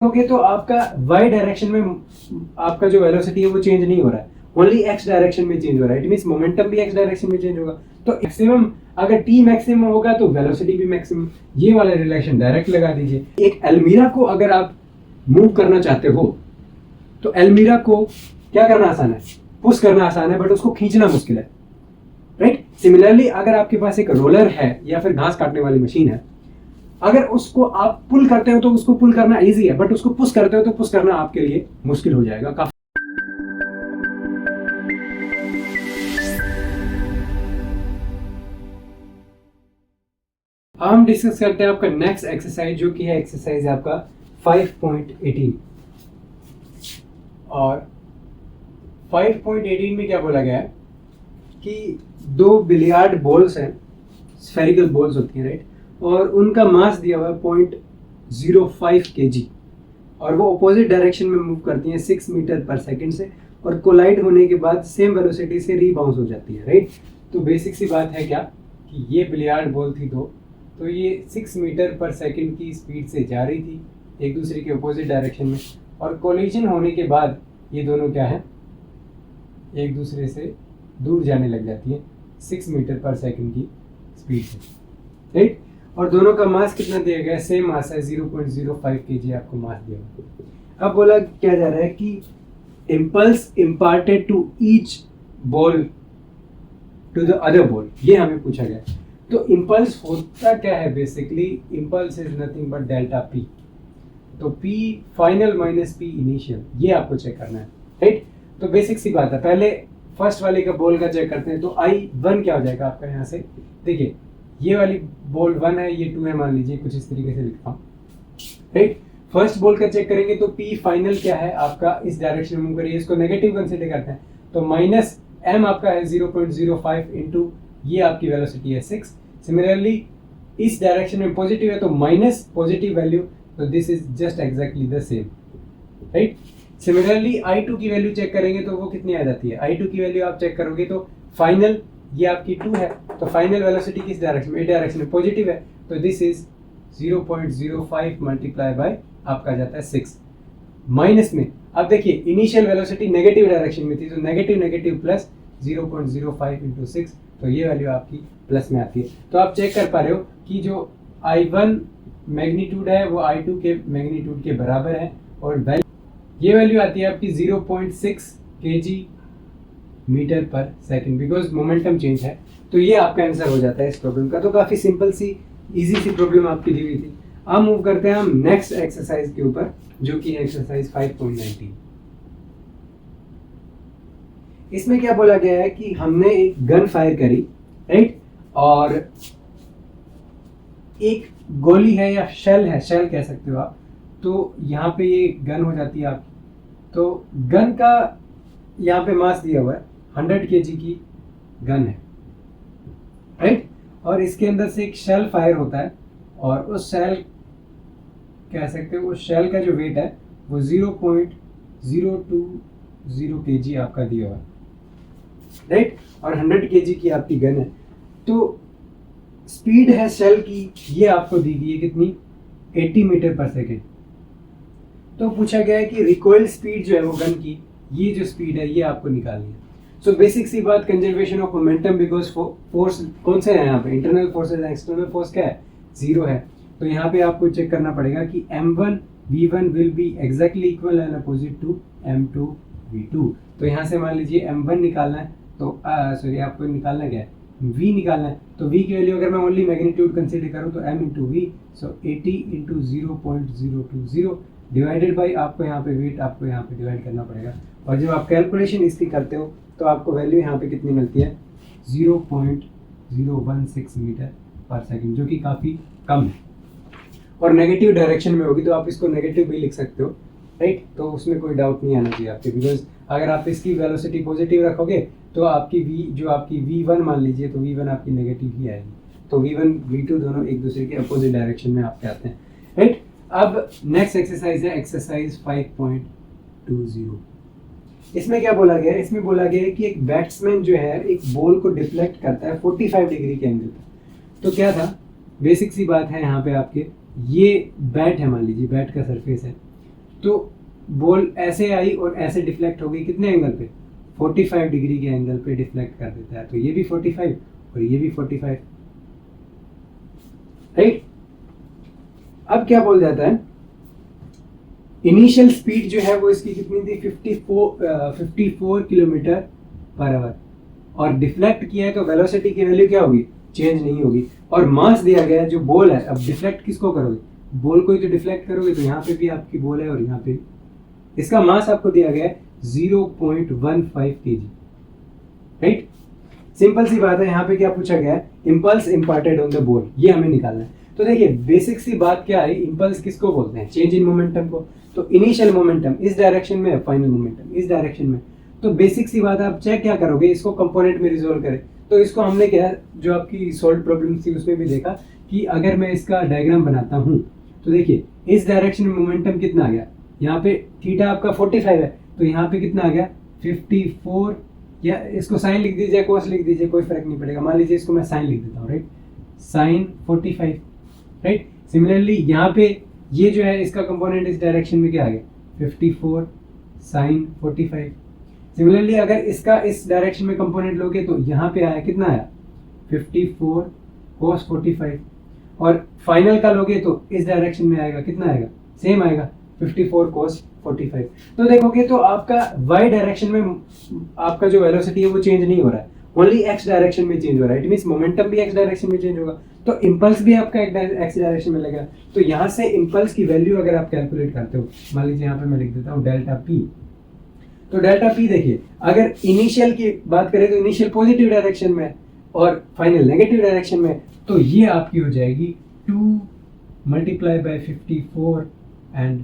रखोगे तो आपका वाई डायरेक्शन में आपका जो वेलोसिटी है वो चेंज नहीं हो रहा है, ओनली एक्स डायरेक्शन में चेंज हो रहा है। इट मींस मोमेंटम भी एक्स डायरेक्शन में चेंज होगा। तो मैक्सिमम अगर टी मैक्सिमम होगा तो वेलोसिटी भी मैक्सिमम। ये वाला रिलेशन डायरेक्ट लगा दीजिए। एक एल्मीरा को अगर आप मूव करना चाहते हो तो एल्मीरा को क्या करना आसान है, पुश करना आसान है, बट उसको खींचना मुश्किल है, राइट। सिमिलरली अगर आपके पास एक रोलर है या फिर घास काटने वाली मशीन है, अगर उसको आप पुल करते हो तो उसको पुल करना इजी है, बट उसको पुश करते हो तो पुश करना आपके लिए मुश्किल हो जाएगा काफी। हम डिस्कस करते हैं आपका नेक्स्ट एक्सरसाइज, जो कि है एक्सरसाइज आपका 5.18। और 5.18 में क्या बोला गया है कि दो बिलियार्ड बॉल्स हैं, स्फेरिकल बॉल्स होती हैं, राइट, और उनका मास दिया हुआ है 0.05 kg, और वो अपोजिट डायरेक्शन में मूव करती हैं 6 मीटर पर सेकंड से, और कोलाइड होने के बाद सेम वेलोसिटी से रीबाउंस हो जाती है, राइट। तो बेसिक सी बात है क्या कि ये बिलियार्ड बॉल थी दो, तो ये 6 मीटर पर सेकंड की स्पीड से जा रही थी एक दूसरे के अपोजिट डायरेक्शन में, और कोलिजन होने के बाद ये दोनों क्या है, एक दूसरे से दूर जाने लग जाती है 6 मीटर पर सेकंड की स्पीड से, राइट। और दोनों का मास कितना दिया गया है, सेम मास है 0.05 kg आपको मास दिया गया। अब बोला क्या जा रहा है कि impulse imparted to each ball to the other ball, ये हमें पूछा गया। तो इम्पल्स होता क्या है, basically impulse is nothing but delta P. तो P final minus P initial, ये आपको चेक करना है, राइट। तो बेसिक सी बात है, पहले फर्स्ट वाले का बॉल का चेक करते हैं। तो I1 क्या हो जाएगा आपका, यहाँ से देखिए ये वाली बॉल 1 है, ये 2 है, मान लीजिए कुछ इस तरीके से लिखता हूँ, राइट। फर्स्ट बॉल का चेक करेंगे तो P फाइनल क्या है आपका, इस डायरेक्शन में मूव करिए, इसको नेगेटिव कंसीडर करते हैं, तो माइनस m आपका है 0.05 इंटू ये आपकी वेलोसिटी है 6। सिमिलरली इस डायरेक्शन में पॉजिटिव है तो माइनस पॉजिटिव वैल्यू, तो this is just exactly the same, right. Similarly I2 की वैल्यू चेक करेंगे तो वो कितनी आ जाती है, I2 की वैल्यू आप चेक करोगे तो फाइनल ये आपकी 2 है, तो फाइनल वेलोसिटी किस डायरेक्शन में, डायरेक्शन में पॉजिटिव है, तो दिस इज 0.05 मल्टीप्लाई बाय आपका जाता है 6 माइनस में। अब देखिए इनिशियल वेलोसिटी नेगेटिव डायरेक्शन में थी, तो नेगेटिव नेगेटिव प्लस 0.05 इंटू 6, तो ये वैल्यू आपकी प्लस में आती है। तो आप चेक कर पा रहे हो कि जो I1 मैग्नीट्यूड है वो I2 के मैग्नीट्यूड के बराबर है, और ये वैल्यू आती है आपकी 0.6 kg मीटर पर सेकंड, बिकॉज मोमेंटम चेंज है। तो ये आपका आंसर हो जाता है इस प्रॉब्लम का। तो काफी सिंपल सी इजी सी प्रॉब्लम आपकी दी हुई थी। अब मूव करते हैं हम नेक्स्ट एक्सरसाइज के ऊपर, जो कि एक्सरसाइज 5.19। इसमें क्या बोला गया है कि हमने एक गन फायर करी, राइट, और एक गोली है या शेल है, शेल कह सकते हो आप, तो यहाँ पे ये गन हो जाती है आपकी। तो गन का यहाँ पे मास दिया हुआ है 100 kg की गन है, राइट, और इसके अंदर से एक शेल फायर होता है, और उस शेल कह सकते हो, उस शेल का जो वेट है वो 0.020 kg आपका दिया हुआ है, राइट, और 100 kg की आपकी गन है। तो स्पीड है शेल की, ये आपको दी गई है कितनी, 80 मीटर पर सेकेंड। तो पूछा गया है कि रिकॉइल स्पीड जो है वो गन की, ये जो स्पीड है ये आपको निकालनी है। सो बेसिक सी बात, conservation of momentum, because force कौन से है यहाँ पे, इंटरनल फोर्सेज, एक्सटर्नल फोर्स क्या है, 0 है। तो यहाँ पे आपको चेक करना पड़ेगा कि M1 V1 will be exactly equal and opposite to M2 V2। तो यहाँ से मान लीजिए M1 निकालना है, तो सॉरी आपको निकालना क्या है, V निकालना है। तो V की वैल्यू अगर मैं ओनली मैग्नीट्यूड कंसीडर करूँ तो M into V, so 80 into 0.020 divided by आपको यहाँ पे वेट आपको यहाँ पे डिवाइड करना पड़ेगा। और जब आप कैलकुलेशन इसकी करते हो तो आपको वैल्यू यहाँ पे कितनी मिलती है, 0.016 मीटर पर सेकंड, जो कि काफ़ी कम है, और नेगेटिव डायरेक्शन में होगी, तो आप इसको नेगेटिव भी लिख सकते हो, राइट। तो उसमें कोई डाउट नहीं आना चाहिए आपके, बिकॉज अगर आप इसकी वेलोसिटी पॉजिटिव रखोगे तो आपकी V जो आपकी V1 मान लीजिए, तो V1 आपकी नेगेटिव ही आएगी। तो V1 V2 दोनों एक दूसरे के अपोजिट डायरेक्शन में आपके आते हैं, राइट। अब नेक्स्ट एक्सरसाइज है एक्सरसाइज 5.20। इसमें क्या बोला गया है, इसमें बोला गया है कि एक बैट्समैन जो है एक बॉल को डिफ्लेक्ट करता है 45 डिग्री के एंगल पर। तो क्या था, बेसिक सी बात है यहाँ पे आपके, ये बैट है, मान लीजिए बैट का सरफेस है, तो बॉल ऐसे आई और ऐसे डिफ्लेक्ट हो गई, कितने एंगल पे, 45 डिग्री के एंगल पे डिफ्लेक्ट कर देता है। तो ये भी 45 और ये भी 45, राइट। अब क्या बोल जाता है, इनिशियल स्पीड जो है वो इसकी कितनी थी, 54 किलोमीटर पर आवर, और डिफ्लेक्ट किया है तो वेलोसिटी की वैल्यू क्या होगी, चेंज नहीं होगी। और मास दिया गया है जो बॉल है, अब डिफ्लेक्ट किसको करोगे, बॉल को ही तो डिफ्लेक्ट करोगे, तो यहाँ पे भी आपकी बॉल है और यहाँ पे इसका मास आपको दिया गया है 0.15 kg, राइट। सिंपल सी बात है, यहाँ पे क्या पूछा गया है, impulse imparted on the ball, ये हमें निकालना है। तो देखिए बेसिक सी बात क्या है, इंपल्स किसको बोलते हैं, चेंज इन मोमेंटम को। तो इनिशियल मोमेंटम इस डायरेक्शन में, फाइनल मोमेंटम इस डायरेक्शन में। तो बेसिक सी बात है, आप चेक क्या करोगे, इसको कंपोनेंट में रिजोल्व करें। तो इसको हमने क्या, जो आपकी सॉल्व प्रॉब्लम थी उसमें भी देखा कि अगर मैं इसका डायग्राम बनाता हूँ तो देखिए इस डायरेक्शन में मोमेंटम कितना आ गया, यहाँ पे थीटा आपका 45 है, तो यहाँ पे कितना आ गया 54, या इसको साइन लिख दीजिए, कोस लिख दीजिए, कोई फर्क नहीं पड़ेगा। मान लीजिए इसको मैं साइन लिख देता हूँ, राइट, साइन 45, राइट। सिमिलरली यहाँ पे ये जो है इसका कंपोनेंट इस डायरेक्शन में क्या आ गया, 54 साइन 45। सिमिलरली अगर इसका इस डायरेक्शन में कंपोनेंट लोगे तो यहाँ पे आया, कितना आया 54 cos 45, और फाइनल का लोगे तो इस डायरेक्शन में आएगा, कितना आएगा, सेम आएगा 54 cos 45। तो देखोगे तो आपका y डायरेक्शन में आपका जो वेलोसिटी है वो चेंज नहीं हो रहा है, ओनली x डायरेक्शन में चेंज हो रहा है। इट मींस मोमेंटम भी x डायरेक्शन में चेंज होगा, तो इंपल्स भी आपका x डायरेक्शन में लगेगा। तो यहाँ से इंपल्स की वैल्यू अगर आप कैलकुलेट करते हो, मान लीजिए यहाँ पे मैं लिख देता हूँ डेल्टा p। तो डेल्टा p देखिए, अगर इनिशियल की बात करें तो इनिशियल पॉजिटिव डायरेक्शन में और फाइनल नेगेटिव डायरेक्शन में, तो ये आपकी हो जाएगी 2 multiply by 54 and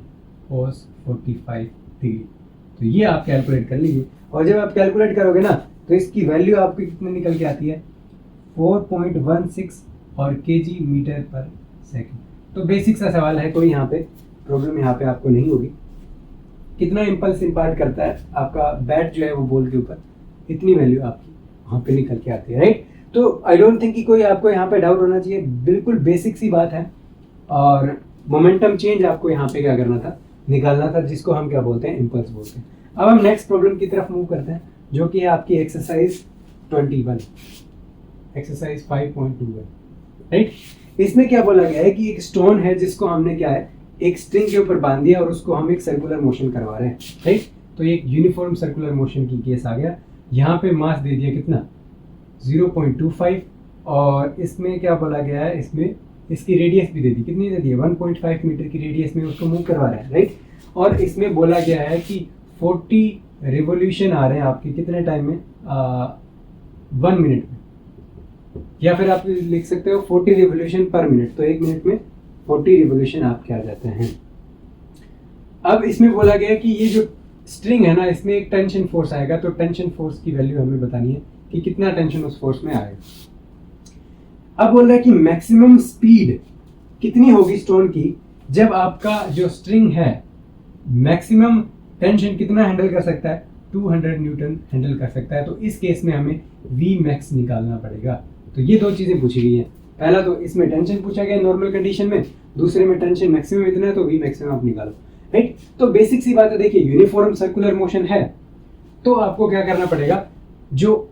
cos 45 degree. तो ये आप कैलकुलेट कर लीजिए, और जब आप कैलकुलेट करोगे ना तो इसकी वैल्यू आपकी कितनी निकल के आती है, 4.16 और kg मीटर पर सेकंड। तो बेसिक सा सवाल है, कोई यहाँ पे प्रॉब्लम यहाँ पे आपको नहीं होगी। कितना इंपल्स इम्पार्ट करता है आपका बैट जो है वो बॉल के ऊपर, इतनी वैल्यू आपकी वहाँ पे निकल के आती है, राइट। तो आई डोंट थिंक कि कोई आपको यहाँ पे डाउट होना चाहिए, बिल्कुल बेसिक सी बात है। और मोमेंटम चेंज आपको यहाँ पे क्या करना था, निकालना था, जिसको हम क्या बोलते हैं, इंपल्स बोलते हैं। अब हम नेक्स्ट प्रॉब्लम की तरफ मूव करते हैं, जो कि है आपकी एक्सरसाइज 21, एक्सरसाइज 5.21, राइट। इसमें क्या बोला गया है कि एक स्टोन है जिसको हमने क्या है, एक स्ट्रिंग के ऊपर बांध दिया और उसको हम एक सर्कुलर मोशन करवा रहे हैं, राइट। तो एक यूनिफॉर्म सर्कुलर मोशन की केस आ गया। यहाँ पे मास दे दिया कितना, 0.25, और इसमें क्या बोला गया है, इसमें इसकी रेडियस भी दे दी, कितनी दे दी है, 1.5 मीटर की रेडियस में उसको मूव करवा रहे हैं, राइट। और इसमें बोला गया है कि 40 रिवोल्यूशन आ रहे हैं आपके कितने टाइम में, 1 मिनट में, या फिर आप लिख सकते हो 40 रिवोल्यूशन पर मिनट। तो 1 मिनट में 40 रिवोल्यूशन आपके आ जाते हैं। अब इसमें बोला गया है कि ये जो स्ट्रिंग है ना, इसमें एक टेंशन फोर्स आएगा, तो टेंशन फोर्स की वैल्यू हमें बतानी है कि कितना टेंशन उस फोर्स में आएगा। अब बोल रहा है कि मैक्सिमम स्पीड कितनी होगी स्टोन की जब आपका जो स्ट्रिंग है मैक्सिमम टेंशन कितना हैंडल कर सकता है, 200 न्यूटन हैंडल कर सकता है। तो इस केस में हमें वी मैक्स निकालना पड़ेगा। तो ये दो चीजें पूछी गई हैं, पहला तो इसमें टेंशन पूछा गया नॉर्मल कंडीशन में, दूसरे में टेंशन मैक्सिमम इतना है, तो वी मैक्सिमम आप निकालो, राइट। तो बेसिक सी बात है, देखिए यूनिफॉर्म सर्कुलर मोशन है तो आपको क्या करना पड़ेगा, जो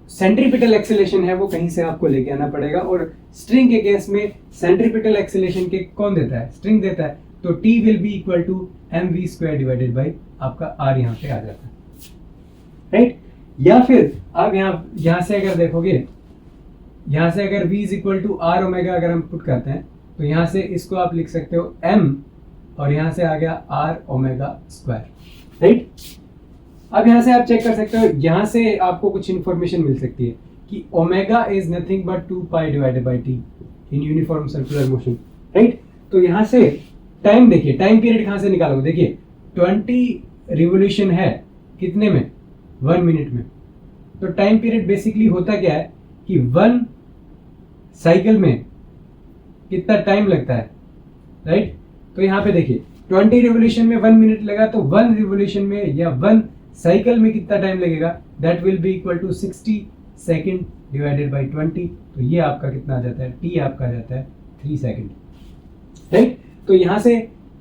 सेंट्रीपिटल एक्सेलेरेशन है वो कहीं से आपको लेके आना पड़ेगा। और स्ट्रिंग के केस में सेंट्रीपिटल एक्सेलेरेशन के कौन देता है, स्ट्रिंग देता है। तो T will be equal to mv square divided by आपका r यहाँ पे आ जाता है, राइट। या फिर आप यहाँ से अगर देखोगे, यहाँ से अगर v is equal to r omega अगर हम पुट करते हैं तो यहाँ से इसको आप लिख सकते हो m, और यहाँ से आ गया r ओमेगा स्क्वायर, राइट। अब यहाँ से आप चेक कर सकते हो, यहाँ से आपको कुछ इंफॉर्मेशन मिल सकती है कि omega is nothing but 2 pi divided by T in uniform circular motion, right. तो यहाँ से टाइम देखिए, टाइम पीरियड कहाँ से निकालोगे, देखिए 20 रिवोल्यूशन है कितने में, 1 मिनट में। तो टाइम पीरियड बेसिकली होता क्या है कि 1 साइकिल में कितना टाइम लगता है, राइट। तो यहाँ पे देखिए 20 रिवोल्यूशन में 1 मिनट लगा, तो 1 रिवोल्यूशन में या 1 साइकिल में कितना टाइम लगेगा, that will be equal to 60 second divided by 20। तो ये आपका कितना आ जाता है, टी आपका आ जाता है 3 सेकेंड, राइट। तो यहाँ से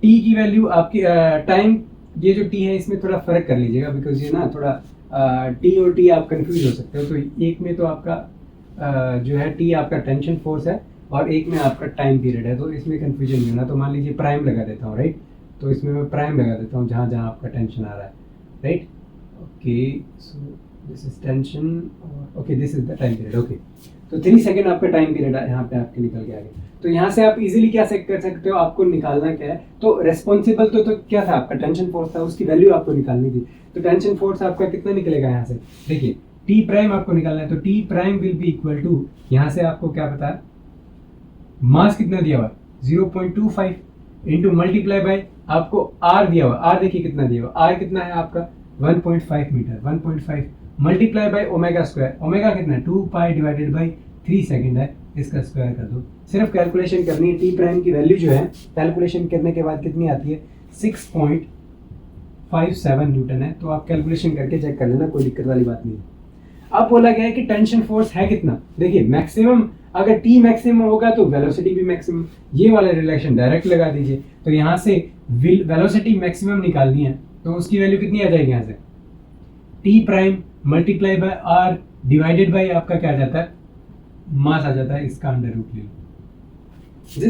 टी की वैल्यू आपकी टाइम, ये जो टी है इसमें थोड़ा फर्क कर लीजिएगा, बिकॉज ये ना थोड़ा टी और टी आप कंफ्यूज हो सकते हो। तो एक में तो आपका जो है टी आपका टेंशन फोर्स है और एक में आपका टाइम पीरियड है, तो इसमें कंफ्यूजन नहीं होना। तो मान लीजिए प्राइम लगा देता हूँ, राइट। तो इसमें मैं प्राइम लगा देता हूँ जहाँ जहाँ आपका टेंशन आ रहा है, right. Okay, so this is tension, okay this is the time period. Okay, तो 3 सेकेंड आपका टाइम पीरियड यहाँ पे आपके निकल के आ गया। तो यहाँ से आप इजीली क्या कर सकते हो, आपको निकालना क्या है। तो रेस्पॉन्सिबल तो क्या था, आपका टेंशन फोर्स था, उसकी वैल्यू आपको निकालनी थी। तो टेंशन फोर्स आपका कितना निकलेगा यहाँ से, देखिए टी प्राइम आपको निकालना है। तो T prime will be equal to, यहाँ से आपको क्या पता है, मास कितना दिया हुआ 0.25 इंटू मल्टीप्लाई बाय आपको आर दिया हुआ, आर देखिए कितना दिया हुआ, आर कितना है आपका 1.5 metre, 1.5 multiply by omega square, omega कितना है 2 पाई डिवाइडेड बाय 3 सेकंड है, इसका स्क्वायर कर दो। सिर्फ कैलकुलेशन करनी है, टी प्राइम की वैल्यू जो है कैलकुलेशन करने के बाद कितनी आती है 6.57 न्यूटन है। तो आप कैलकुलेशन करके चेक कर लेना, कोई दिक्कत वाली बात नहीं है। अब बोला गया है कि टेंशन फोर्स है कितना, देखिए मैक्सिमम, अगर टी मैक्सिमम होगा तो वेलोसिटी भी मैक्सिमम, ये वाला रिलेशन डायरेक्ट लगा दीजिए। तो यहाँ से वेलोसिटी मैक्सिमम निकालनी है, तो उसकी वैल्यू कितनी आ जाएगी, यहाँ से T prime multiply by R divided by आपका क्या आ जाता है, मास आ जाता है, इसका अंडर रूट ले लो।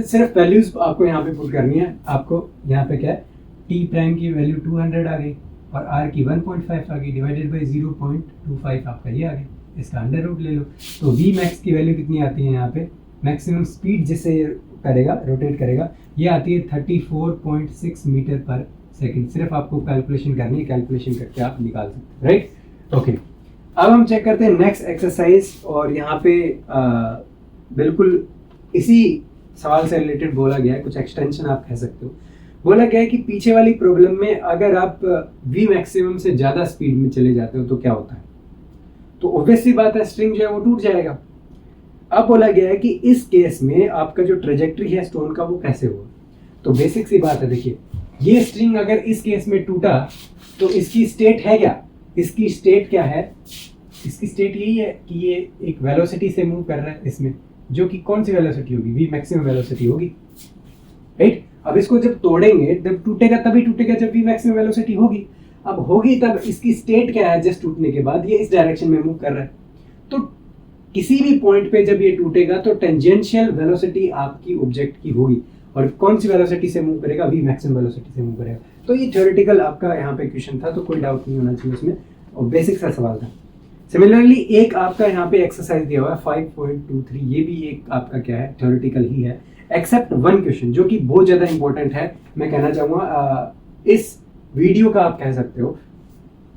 सिर्फ वैल्यूज आपको यहाँ पे पुट करनी है। आपको यहाँ पे क्या है, टी प्राइम की वैल्यू 200 आ गई और आर की 1.5 आ गई, डिवाइडेड बाय 0.25 आपका ये आ गया, इसका अंडर रूट ले लो। तो वी मैक्स की वैल्यू कितनी आती है यहाँ पे, मैक्सिमम स्पीड जिससे करेगा, रोटेट करेगा, ये आती है 34.6 मीटर पर सेकंड। सिर्फ आपको कैलकुलेशन करनी है, कैलकुलेशन करके आप निकाल सकते हैं, राइट। ओके, अब हम चेक करते हैं नेक्स्ट एक्सरसाइज। और यहाँ पे बिल्कुल इसी सवाल से रिलेटेड बोला गया है, कुछ एक्सटेंशन आप कह सकते हो। बोला गया है कि पीछे वाली प्रॉब्लम में अगर आप वी मैक्सिमम से ज़्यादा स्पीड में चले जाते हो तो क्या होता है। तो ऑब्वियसली बात है, स्ट्रिंग जो है वो टूट जाएगा। अब बोला गया है कि इस केस में आपका जो ट्रेजेक्ट्री है स्टोन का वो कैसे होगा। तो बेसिक सी बात है, देखिए ये स्ट्रिंग अगर इस केस में टूटा तो इसकी स्टेट है क्या, इसकी स्टेट क्या है, इसकी स्टेट यही है कि ये एक वेलोसिटी से मूव कर रहा है इसमें, जो कि कौन सी वेलोसिटी होगी, वी मैक्सिमम वेलोसिटी होगी, राइट। अब इसको जब तोड़ेंगे, जब टूटेगा तभी टूटेगा जब वी मैक्सिमम वेलोसिटी होगी। अब होगी तब इसकी स्टेट क्या है, जस्ट टूटने के बाद ये इस डायरेक्शन में मूव कर रहा है। तो किसी भी पॉइंट पे जब ये टूटेगा तो टेंजेंशियल वेलोसिटी आपकी ऑब्जेक्ट की होगी, और कौन सी वेलोसिटी से मूव करेगा, वी मैक्सिमम वेलोसिटी से मूव करेगा। तो ये थ्योरेटिकल आपका यहाँ पे क्वेश्चन था, तो कोई डाउट नहीं होना चाहिए उसमें, और बेसिक सा सवाल था। सिमिलरली एक आपका यहाँ पे एक्सरसाइज दिया हुआ है 5.23, ये भी एक आपका क्या है, थ्योरेटिकल ही है, एक्सेप्ट वन क्वेश्चन जो कि बहुत ज्यादा इंपॉर्टेंट है। मैं कहना चाहूंगा इस वीडियो का आप कह सकते हो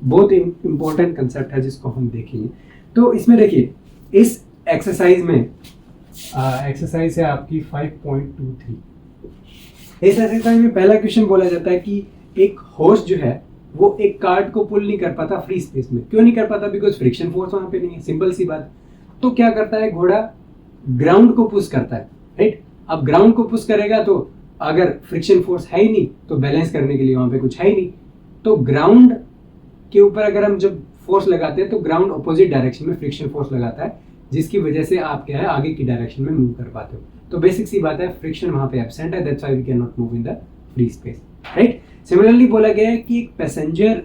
बहुत इंपॉर्टेंट कंसेप्ट है जिसको हम देखेंगे। तो इसमें देखिए इस एक्सरसाइज में एक्सरसाइज है आपकी 5.23। इस एक्सरसाइज में पहला क्वेश्चन बोला जाता है कि एक हॉर्स जो है वो एक कार्ट को पुल नहीं कर पाता फ्री स्पेस में। क्यों नहीं कर पाता, बिकॉज फ्रिक्शन फोर्स वहां पे नहीं है, सिंपल सी बात। तो क्या करता है घोड़ा, ग्राउंड को पुश करता है, राइट। अब ग्राउंड को पुश करेगा तो अगर फ्रिक्शन फोर्स है ही नहीं तो बैलेंस करने के लिए वहां पे कुछ है ही नहीं। तो ग्राउंड के ऊपर अगर हम जब फोर्स लगाते हैं तो ग्राउंड ऑपोजिट डायरेक्शन में फ्रिक्शन फोर्स लगाता है, जिसकी वजह से आप क्या है आगे की डायरेक्शन में मूव कर पाते हो। तो बेसिक सी बात है, फ्रिक्शन वहां पे एब्सेंट है, that's why we can not move in the free space, right. Similarly बोला गया है कि एक passenger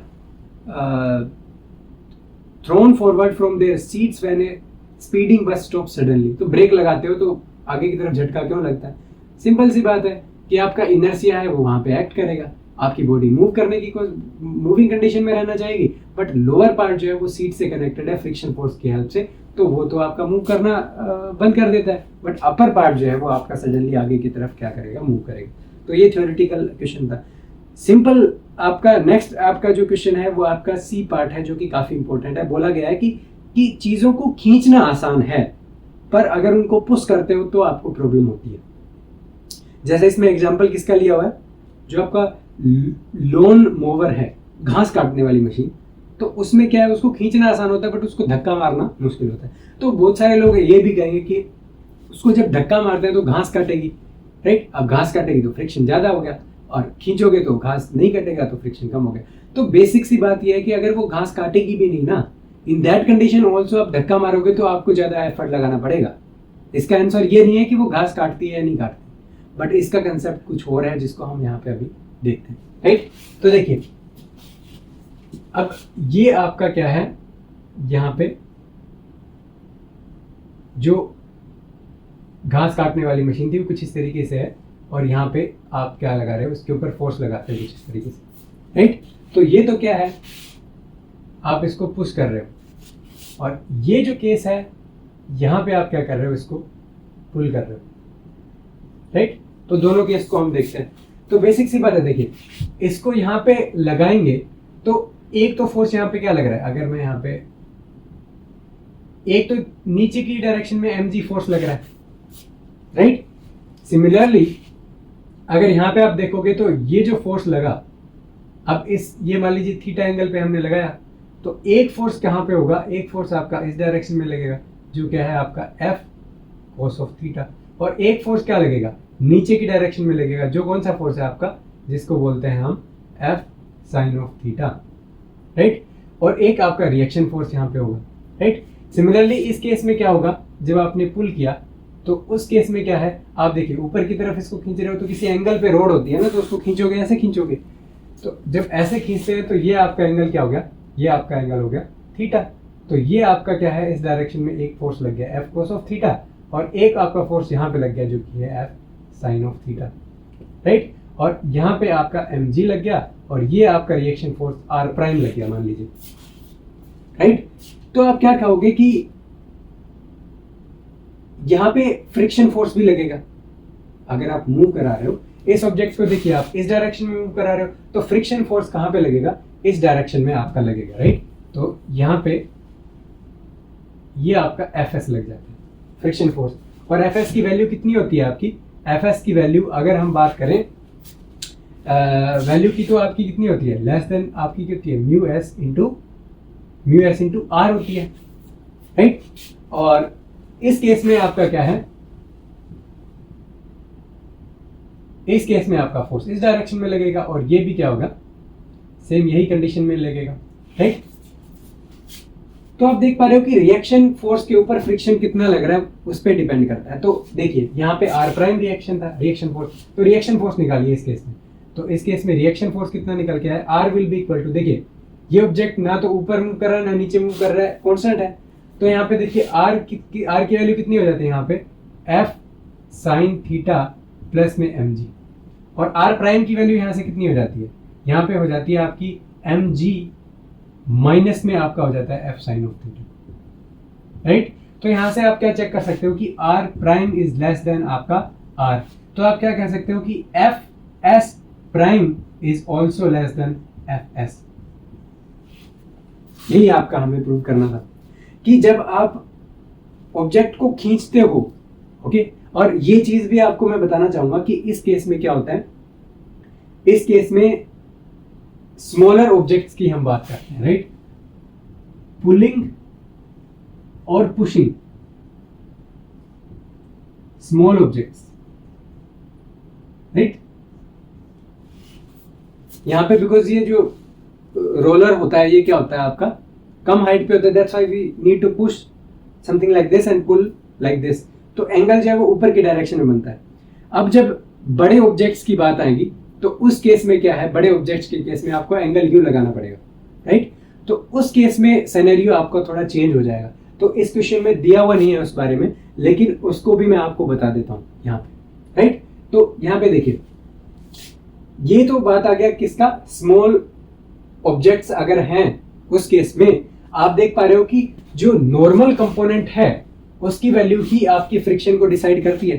thrown forward from their seats when a speeding bus stop suddenly. तो ब्रेक लगाते हो तो आगे की तरफ झटका क्यों लगता है, सिंपल सी बात है कि आपका इनर्शिया है वो वहां पे एक्ट करेगा, आपकी बॉडी मूव करने की कोई मूविंग कंडीशन में रहना चाहेगी, बट लोअर पार्ट जो है वो सीट से कनेक्टेड है फ्रिक्शन फोर्स की हेल्प से, तो वो तो आपका मूव करना बंद कर देता है, बट अपर पार्ट जो है वो आपका सडनली आगे की तरफ क्या करेगा, मूव करेगा। तो ये थ्योरेटिकल क्वेश्चन था, सिंपल। आपका नेक्स्ट आपका जो क्वेश्चन है वो आपका सी पार्ट है, जो कि काफी इंपॉर्टेंट है। बोला गया है कि चीजों को खींचना आसान है, पर अगर उनको पुश करते हो तो आपको प्रॉब्लम होती है। जैसे इसमें एग्जांपल किसका लिया हुआ है, जो आपका लोन मोवर है, घास काटने वाली मशीन, तो उसमें क्या है, उसको खींचना आसान होता है बट उसको धक्का मारना मुश्किल होता है। तो बहुत सारे लोग ये भी कहेंगे कि उसको जब धक्का मारते हैं तो घास काटेगी, राइट। अब घास काटेगी तो फ्रिक्शन ज्यादा हो गया, और खींचोगे तो घास नहीं कटेगा तो फ्रिक्शन कम हो गया। तो बेसिक सी बात यह है कि अगर वो घास काटेगी भी नहीं ना, इन दैट कंडीशन ऑल्सो आप धक्का मारोगे तो आपको ज्यादा एफर्ट लगाना पड़ेगा। इसका आंसर ये नहीं है कि वो घास काटती है या नहीं काटती, बट इसका कंसेप्ट कुछ और है जिसको हम यहाँ पे अभी देखते हैं, राइट। तो देखिए अब ये आपका क्या है, यहाँ पे जो घास काटने वाली मशीन थी वो कुछ इस तरीके से है, और यहाँ पे आप क्या लगा रहे हो, उसके ऊपर फोर्स लगाते हैं कुछ इस तरीके से, राइट। तो ये तो क्या है, आप इसको पुश कर रहे हो, और ये जो केस है यहाँ पे आप क्या कर रहे हो, इसको पुल कर रहे हो, राइट। तो दोनों केस को हम देखते हैं। तो बेसिक सी बात है, देखिए इसको यहाँ पे लगाएंगे तो एक तो फोर्स यहाँ पे क्या लग रहा है, अगर मैं यहाँ पे एक तो नीचे की डायरेक्शन में mg फोर्स लग रहा है, राइट। सिमिलरली अगर यहाँ पे आप देखोगे तो ये जो फोर्स लगा, अब इस ये मान लीजिए थीटा एंगल पे हमने लगाया, तो एक फोर्स कहाँ पे होगा, एक फोर्स आपका इस डायरेक्शन में लगेगा जो क्या है आपका f cos ऑफ थीटा, और एक फोर्स क्या लगेगा नीचे की डायरेक्शन में लगेगा, जो कौन सा फोर्स है आपका, जिसको बोलते हैं हम f sin of theta, right. और एक आपका रिएक्शन फोर्स यहाँ पे होगा, राइट। सिमिलरली इस केस में क्या होगा, जब आपने पुल किया तो उस केस में क्या है, आप देखिए ऊपर की तरफ इसको खींच रहे हो तो किसी एंगल पे रोड होती है ना, तो उसको खींचोगे, ऐसे खींचोगे, तो जब ऐसे खींचते हैं तो ये आपका एंगल क्या हो गया, ये आपका एंगल हो गया थीटा। तो ये आपका क्या है, इस डायरेक्शन में एक फोर्स लग गया f cos ऑफ थीटा, और एक आपका फोर्स यहाँ पे लग गया जो कि है f sin of theta, right. और यहाँ पे आपका mg लग गया, और ये आपका रिएक्शन फोर्स r प्राइम लग गया मान लीजिए, राइट। तो आप क्या कहोगे कि यहाँ पे फ्रिक्शन फोर्स भी लगेगा, अगर आप मूव करा रहे हो इस ऑब्जेक्ट को, देखिए आप इस डायरेक्शन में मूव करा रहे हो तो फ्रिक्शन फोर्स कहाँ पे लगेगा, इस डायरेक्शन में आपका लगेगा, राइट। तो यहाँ पे ये आपका Fs लग जाता है, फ्रिक्शन फोर्स। और Fs की वैल्यू कितनी होती है आपकी, Fs की वैल्यू अगर हम बात करें वैल्यू की, तो आपकी कितनी होती है, लेस देन आपकी कितनी है, म्यू एस इंटू आर होती है, राइट। और इस केस में आपका क्या है, इस केस में आपका फोर्स इस डायरेक्शन में लगेगा, और ये भी क्या होगा, सेम यही कंडीशन में लगेगा, राइट। तो आप देख पा रहे हो कि रिएक्शन फोर्स के ऊपर फ्रिक्शन कितना लग रहा है उस पर डिपेंड करता है। तो देखिए यहाँ पे आर प्राइम रिएक्शन था, रिएक्शन फोर्स, तो रिएक्शन फोर्स निकालिए इस केस में, तो इस केस में रिएक्शन फोर्स कितना निकल के आया, R will be equal to, देखिए ये ऑब्जेक्ट ना तो ऊपर मूव कर रहा है ना नीचे मूव कर रहा है, कॉन्स्टेंट है, तो यहाँ पे देखिए आर की वैल्यू कितनी हो जाती है यहाँ पे, एफ साइन थीटा प्लस में mg, और आर प्राइम की वैल्यू यहाँ से कितनी हो जाती है, यहाँ पे हो जाती है आपकी mg माइनस में आपका हो जाता है F sine of theta, right. तो यहाँ से आप क्या चेक कर सकते हो कि R prime is less than आपका आर, तो आप क्या कह सकते हो कि F S prime is also less than F S. यही आपका हमें प्रूव करना था कि जब आप ऑब्जेक्ट को खींचते हो, ओके, और ये चीज भी आपको मैं बताना चाहूंगा कि इस केस में क्या होता है, इस केस में स्मॉलर ऑब्जेक्ट्स की हम बात करते हैं, राइट। पुलिंग और पुशिंग, स्मॉल ऑब्जेक्ट्स, राइट। यहां पे बिकॉज ये जो रोलर होता है ये क्या होता है आपका कम हाइट पे होता है, that's why we need to push something like this and pull like this, तो एंगल जो है वो ऊपर की डायरेक्शन में बनता है। अब जब बड़े ऑब्जेक्ट्स की बात आएगी तो उस केस में क्या है, बड़े ऑब्जेक्ट्स के केस में आपको एंगल यूं लगाना पड़ेगा, राइट। तो उस केस में सिनेरियो आपका थोड़ा चेंज हो जाएगा, तो इस क्वेश्चन में दिया हुआ नहीं है उस बारे में, लेकिन उसको भी मैं आपको बता देता हूं यहाँ पे, राइट। तो यहाँ पे देखिए ये तो बात आ गया किसका, स्मॉल ऑब्जेक्ट्स अगर हैं उस केस में आप देख पा रहे हो कि जो नॉर्मल कंपोनेंट है उसकी वैल्यू ही आपकी फ्रिक्शन को डिसाइड करती है।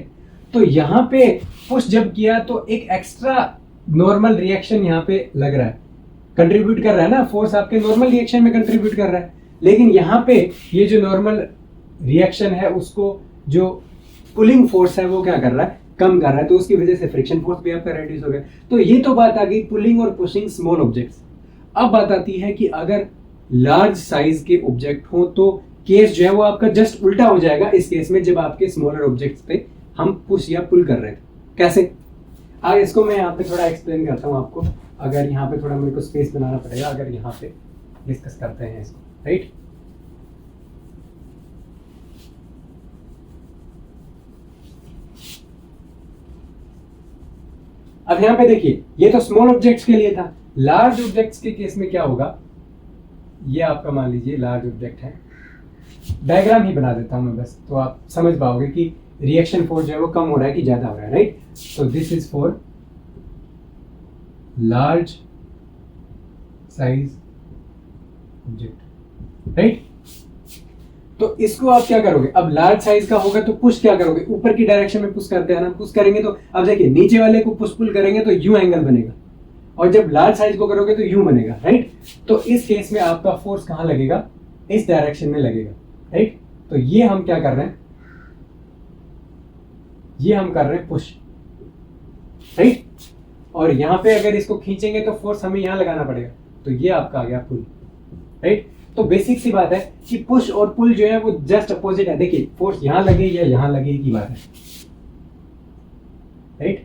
तो यहाँ पे पुश जब किया तो एक एक्स्ट्रा नॉर्मल रिएक्शन यहाँ पे लग रहा है, कंट्रीब्यूट कर रहा है ना, फोर्स आपके नॉर्मल रिएक्शन में कंट्रीब्यूट कर रहा है, लेकिन यहाँ पे ये जो नॉर्मल रिएक्शन है उसको जो पुलिंग फोर्स है वो क्या कर रहा है, कम कर रहा है, तो उसकी वजह से फ्रिक्शन फोर्स भी आपका रिड्यूस हो गया। तो ये तो बात आ गई पुलिंग और पुशिंग स्मॉल ऑब्जेक्ट्स। अब बात आती है कि अगर लार्ज साइज के ऑब्जेक्ट हो तो केस जो है वो आपका जस्ट उल्टा हो जाएगा इस केस में, जब आपके स्मॉलर ऑब्जेक्ट्स पे हम पुश या पुल कर रहे थे। कैसे, इसको मैं यहाँ पे थोड़ा एक्सप्लेन करता हूँ आपको। अगर यहाँ पे थोड़ा मेरे को स्पेस बनाना पड़ेगा, अगर यहाँ पे डिस्कस करते हैं इसको, राइट। अब यहाँ पे देखिए, ये तो स्मॉल ऑब्जेक्ट्स के लिए था। लार्ज ऑब्जेक्ट्स के केस में क्या होगा, ये आपका मान लीजिए लार्ज ऑब्जेक्ट है, डायग्राम ही बना देता हूं मैं बस, तो आप समझ पाओगे कि रिएक्शन फोर्स जो है वो कम हो रहा है कि ज्यादा हो रहा है, राइट। तो this is for large size object, right. तो इसको आप क्या करोगे, अब लार्ज साइज का होगा तो पुश क्या करोगे, ऊपर की डायरेक्शन में पुश करते हैं ना, पुश करेंगे तो अब देखिए नीचे वाले को पुश पुल करेंगे तो यू एंगल बनेगा, और जब लार्ज साइज को करोगे तो यू बनेगा, राइट। तो इस केस में आपका फोर्स कहां लगेगा, इस डायरेक्शन में लगेगा, राइट। तो ये हम क्या कर रहे हैं, ये हम कर रहे हैं पुश, राइट। और यहां पे अगर इसको खींचेंगे तो फोर्स हमें यहां लगाना पड़ेगा, तो ये आपका आ गया पुल, राइट। तो बेसिक सी बात है कि पुश और पुल जो है वो जस्ट अपोजिट है। देखिए फोर्स यहां लगे या यहां लगे की बात है, राइट,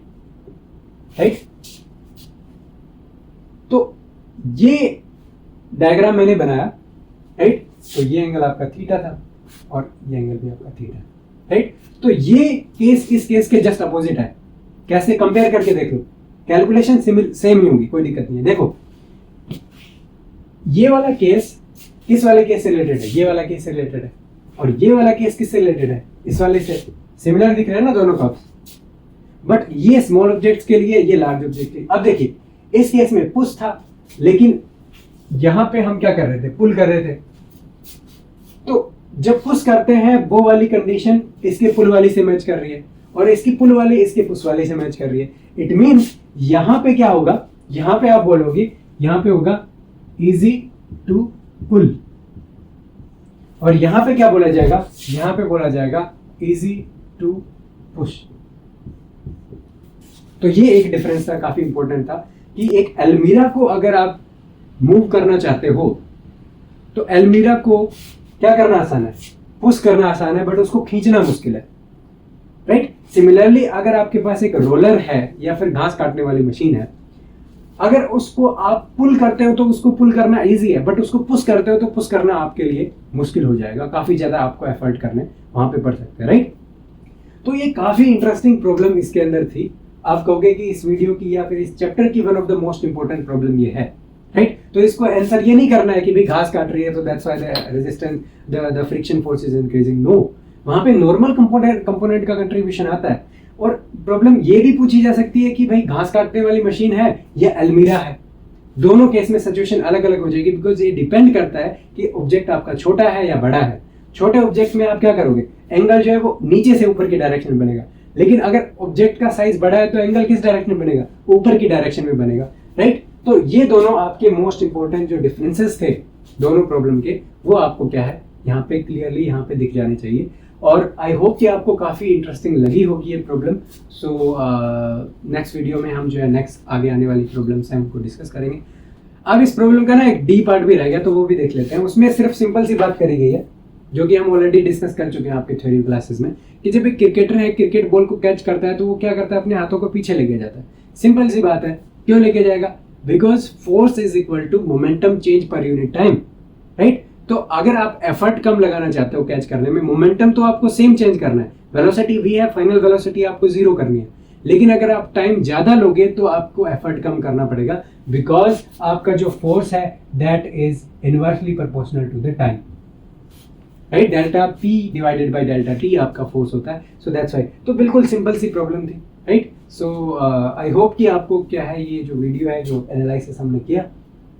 राइट। तो ये डायग्राम मैंने बनाया, राइट। तो ये एंगल आपका थीटा था और ये एंगल भी आपका थीटा, राइट। तो ये केस इस केस के जस्ट अपोजिट है। कैसे, कंपेयर करके देख लो, कैलकुलेशन सेम ही होगी, कोई दिक्कत नहीं है। देखो ये वाला केस इस वाले केस से रिलेटेड है, ये वाला केस से रिलेटेड है, और ये वाला केस किससे रिलेटेड है, इस वाले से। सिमिलर दिख रहे हैं ना दोनों कर्व्स, बट ये स्मॉल ऑब्जेक्ट्स के लिए, ये लार्ज ऑब्जेक्ट के लिए। अब देखिए इस केस में पुश था, लेकिन यहां पे हम क्या कर रहे थे, पुल कर रहे थे। तो जब पुश करते हैं वो वाली कंडीशन इसके पुल वाली से मैच कर रही है, और इसकी पुल वाली इसके पुश वाली से मैच कर रही है। इट मींस यहां पे क्या होगा, यहां पे आप बोलोगे, यहां पे होगा इजी टू पुल, और यहां पे क्या बोला जाएगा, यहां पे बोला जाएगा इजी टू पुश। तो ये एक डिफरेंस था, काफी इंपॉर्टेंट था, कि एक एल्मीरा को अगर आप मूव करना चाहते हो तो एल्मीरा को क्या करना आसान है, पुश करना आसान है, बट उसको खींचना मुश्किल है, राइट। सिमिलरली अगर आपके पास एक रोलर है या फिर घास काटने वाली मशीन है, अगर उसको आप पुल करते हो तो उसको पुल करना इजी है, बट उसको पुश करते हो तो पुश करना आपके लिए मुश्किल हो जाएगा, काफी ज्यादा आपको एफर्ट करने वहां पे पड़ सकते हैं, राइट। तो ये काफी इंटरेस्टिंग प्रॉब्लम इसके अंदर थी। आप कहोगे कि इस वीडियो की या फिर इस चैप्टर की one of the most important problem ये है, राइट। तो इसको आंसर ये नहीं करना है कि भाई घास काट रही है तो that's why the resistance the friction force is increasing, no. वहां पे नॉर्मल कंपोनेंट का कंट्रीब्यूशन आता है। और प्रॉब्लम ये भी पूछी जा सकती है कि भाई घास काटने वाली मशीन है या एल्मीरा है। दोनों केस में सिचुएशन अलग अलग हो जाएगी, बिकॉज ये डिपेंड करता है कि ऑब्जेक्ट आपका छोटा है या बड़ा है। छोटे ऑब्जेक्ट में आप क्या करोगे, एंगल जो है वो नीचे से ऊपर की डायरेक्शन में बनेगा, लेकिन अगर ऑब्जेक्ट का साइज बड़ा है तो एंगल किस डायरेक्शन में बनेगा, ऊपर की डायरेक्शन में बनेगा, राइट। तो ये दोनों आपके मोस्ट इंपॉर्टेंट जो डिफरेंसेस थे दोनों प्रॉब्लम के, वो आपको क्या है यहाँ पे क्लियरली यहाँ पे दिख जाने चाहिए। और आई होप कि आपको काफी इंटरेस्टिंग लगी होगी ये प्रॉब्लम। सो नेक्स्ट वीडियो में हम जो है नेक्स्ट आगे आने वाली प्रॉब्लम्स हैं उनको डिस्कस करेंगे। अब इस प्रॉब्लम का ना एक डी पार्ट भी रह गया, तो वो भी देख लेते हैं। उसमें सिर्फ सिंपल सी बात करी गई है जो कि हम ऑलरेडी डिस्कस कर चुके हैं आपके थ्योरी क्लासेस में, कि जब एक क्रिकेटर है, क्रिकेट बॉल को कैच करता है तो वो क्या करता है, अपने हाथों को पीछे लेके जाता है। सिंपल सी बात है, क्यों लेके जाएगा, because force is equal to momentum change per unit time, right. तो अगर आप एफर्ट कम लगाना चाहते हो कैच करने में, मोमेंटम तो आपको सेम चेंज करना है, वेलोसिटी v है, फाइनल वेलोसिटी आपको 0 करनी है, लेकिन अगर आप टाइम ज्यादा लोगे तो आपको एफर्ट कम करना पड़ेगा, बिकॉज आपका जो फोर्स है that is inversely proportional to the time, right. Delta p divided by delta t आपका फोर्स होता है, सो दैट्स व्हाई। तो बिल्कुल सिंपल सी प्रॉब्लम थी, राइट। सो आई होप कि आपको क्या है ये जो वीडियो है, जो एनालिसिस हमने किया,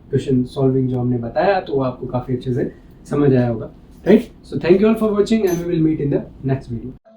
क्वेश्चन सॉल्विंग जो हमने बताया, तो वो आपको काफी अच्छे से समझ आया होगा, right. So thank you all for watching and we will meet in the next video.